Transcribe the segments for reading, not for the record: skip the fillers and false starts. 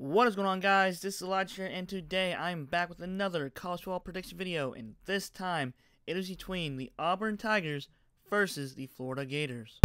What is going on, guys? This is Elijah, and today I'm back with another college football prediction video, and this time it is between the Auburn Tigers versus the Florida Gators.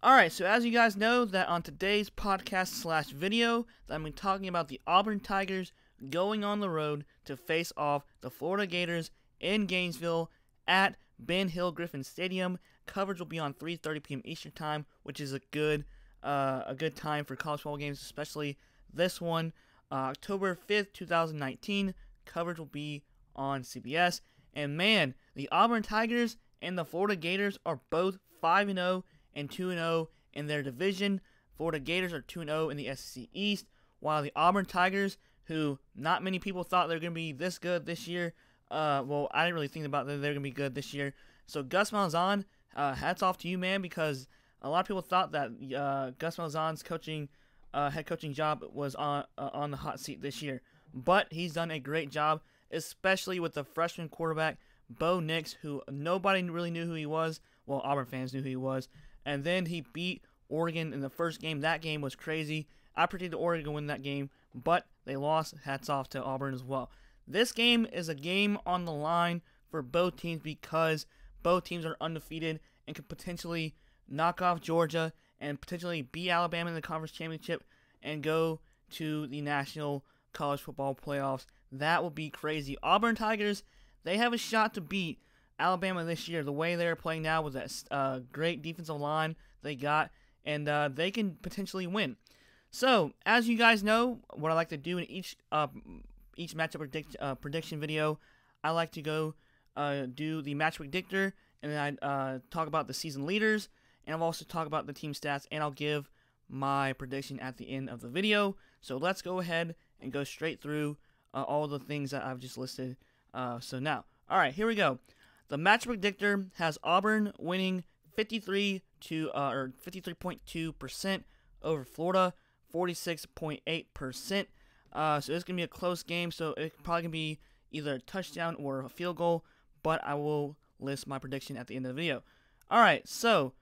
Alright, so as you guys know, that on today's podcast / video, that I'm talking about the Auburn Tigers going on the road to face off the Florida Gators in Gainesville at Ben Hill Griffin Stadium. Coverage will be on 3:30 p.m. Eastern Time, which is a good time for college football games, especially this one. October 5th, 2019. Coverage will be on CBS. And man, the Auburn Tigers and the Florida Gators are both 5-0 and 2-0 in their division. Florida Gators are 2-0 in the SEC East, while the Auburn Tigers, who not many people thought they were going to be this good this year. Well, I didn't really think about that they're going to be good this year. So Gus Malzahn, hats off to you, man, because a lot of people thought that Gus Malzahn's head coaching job was on the hot seat this year. But he's done a great job, especially with the freshman quarterback, Bo Nix, who nobody really knew who he was. Well, Auburn fans knew who he was. And then he beat Oregon in the first game. That game was crazy. I predicted Oregon to win that game, but they lost. Hats off to Auburn as well. This game is a game on the line for both teams because both teams are undefeated and could potentially knock off Georgia and potentially beat Alabama in the conference championship and go to the national college football playoffs. That would be crazy. Auburn Tigers, they have a shot to beat Alabama this year the way they're playing now with that great defensive line they got, and they can potentially win. So, as you guys know, what I like to do in each matchup prediction video, I like to go do the match predictor, and then I talk about the season leaders, and I'll also talk about the team stats, and I'll give my prediction at the end of the video. So let's go ahead and go straight through all the things that I've just listed. Alright, here we go. The match predictor has Auburn winning 53.2% over Florida, 46.8%. So it's going to be a close game, so it's probably going to be either a touchdown or a field goal, but I will list my prediction at the end of the video. Alright, so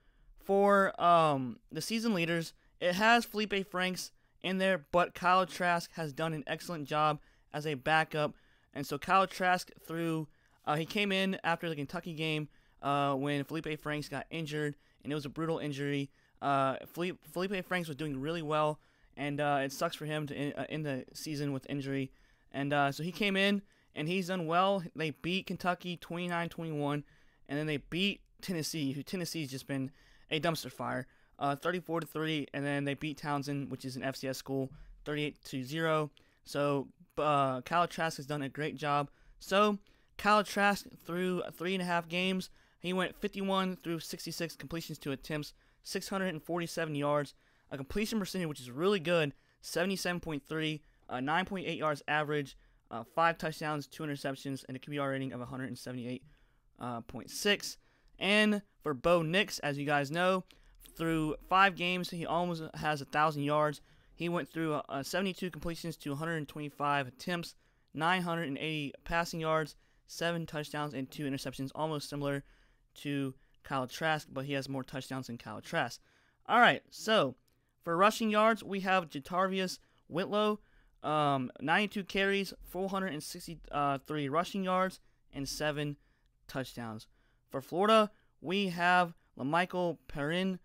for the season leaders, it has Felipe Franks in there, but Kyle Trask has done an excellent job as a backup. And so Kyle Trask he came in after the Kentucky game when Felipe Franks got injured, and it was a brutal injury. Felipe Franks was doing really well, and it sucks for him to end the season with injury. And so he came in, and he's done well. They beat Kentucky 29-21, and then they beat Tennessee, who Tennessee's just been a dumpster fire, 34-3, and then they beat Townsend, which is an FCS school, 38-0. So Kyle Trask has done a great job. So Kyle Trask, through 3.5 games, he went 51 through 66 completions to attempts, 647 yards, a completion percentage which is really good, 77.3, 9.8 yards average, 5 touchdowns, 2 interceptions, and a QBR rating of 178.6. And for Bo Nix, as you guys know, through 5 games, he almost has 1,000 yards. He went through 72 completions to 125 attempts, 980 passing yards, 7 touchdowns, and 2 interceptions, almost similar to Kyle Trask, but he has more touchdowns than Kyle Trask. Alright, so for rushing yards, we have Jatarvius Whitlow, 92 carries, 463 rushing yards, and 7 touchdowns. For Florida, we have LaMichael Perrin,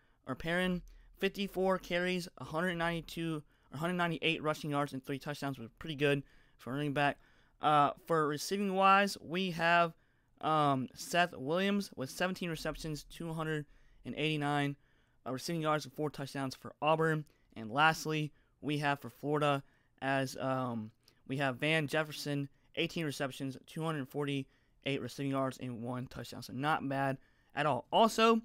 54 carries, 198 rushing yards, and 3 touchdowns, which is pretty good for running back. For receiving wise, we have Seth Williams with 17 receptions, 289 receiving yards, and 4 touchdowns for Auburn. And lastly, we have for Florida as we have Van Jefferson, 18 receptions, 248 receiving yards, and 1 touchdown. So not bad at all. Also,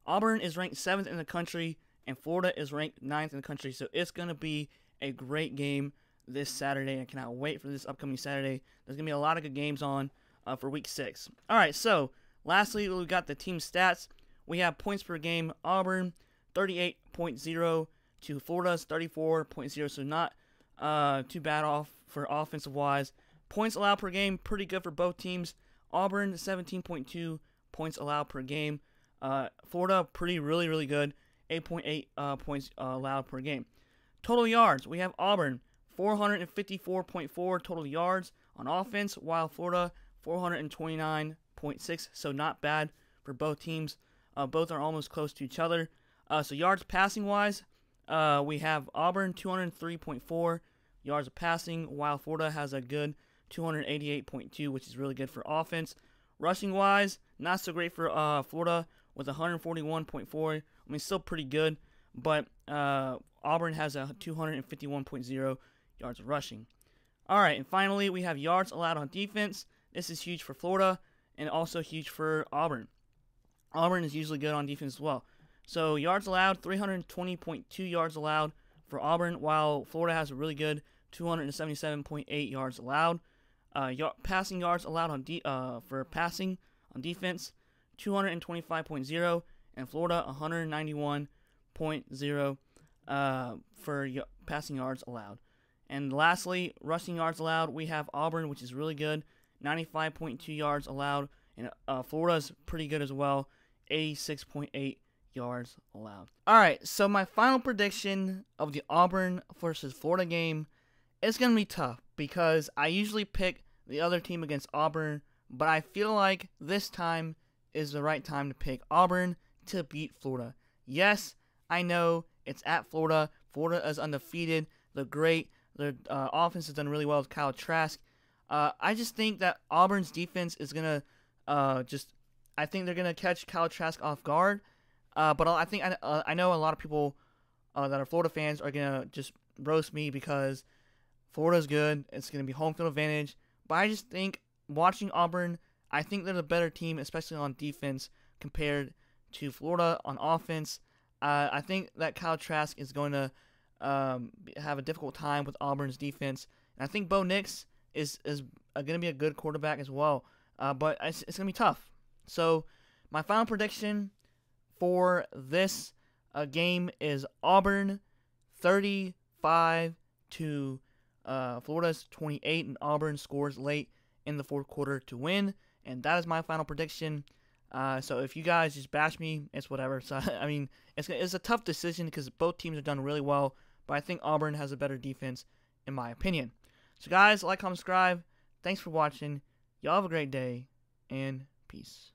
Auburn is ranked 7th in the country, and Florida is ranked 9th in the country. So it's going to be a great game this Saturday. I cannot wait for this upcoming Saturday. There's going to be a lot of good games on for Week 6. Alright, so lastly, we've got the team stats. We have points per game. Auburn, 38.0 to Florida's 34.0. So not too bad off for offensive-wise. Points allowed per game, pretty good for both teams. Auburn, 17.2 points allowed per game. Florida, really good. 8.8 points allowed per game. Total yards, we have Auburn, 454.4 total yards on offense, while Florida, 429.6, so not bad for both teams. Both are almost close to each other. So yards passing-wise, we have Auburn, 203.4 yards of passing, while Florida has a good 288.2, which is really good for offense. Rushing-wise, not so great for Florida with 141.4. I mean, still pretty good, but Auburn has a 251.0 yards of rushing. All right, and finally, we have yards allowed on defense. This is huge for Florida and also huge for Auburn. Auburn is usually good on defense as well. So yards allowed, 320.2 yards allowed for Auburn, while Florida has a really good 277.8 yards allowed. Passing yards allowed on for passing on defense, 225.0, and Florida 191.0 for passing yards allowed. And lastly, rushing yards allowed, we have Auburn, which is really good, 95.2 yards allowed, and Florida's pretty good as well, 86.8 yards allowed. Alright, so my final prediction of the Auburn versus Florida game is going to be tough because I usually pick the other team against Auburn, but I feel like this time is the right time to pick Auburn to beat Florida. Yes, I know it's at Florida. Florida is undefeated. They're great. Their offense has done really well with Kyle Trask. I just think that Auburn's defense is going to I think they're going to catch Kyle Trask off guard. But I know a lot of people that are Florida fans are going to just roast me because Florida's good. It's going to be home field advantage. But I just think watching Auburn, I think they're the better team, especially on defense, compared to Florida on offense. I think that Kyle Trask is going to have a difficult time with Auburn's defense. And I think Bo Nix is going to be a good quarterback as well. But it's going to be tough. So my final prediction for this game is Auburn 35 to Florida's 28, and Auburn scores late in the fourth quarter to win. And that is my final prediction. So if you guys just bash me, it's whatever. So I mean, it's a tough decision because both teams have done really well, but I think Auburn has a better defense, in my opinion. So guys, like, comment, subscribe. Thanks for watching. Y'all have a great day, and peace.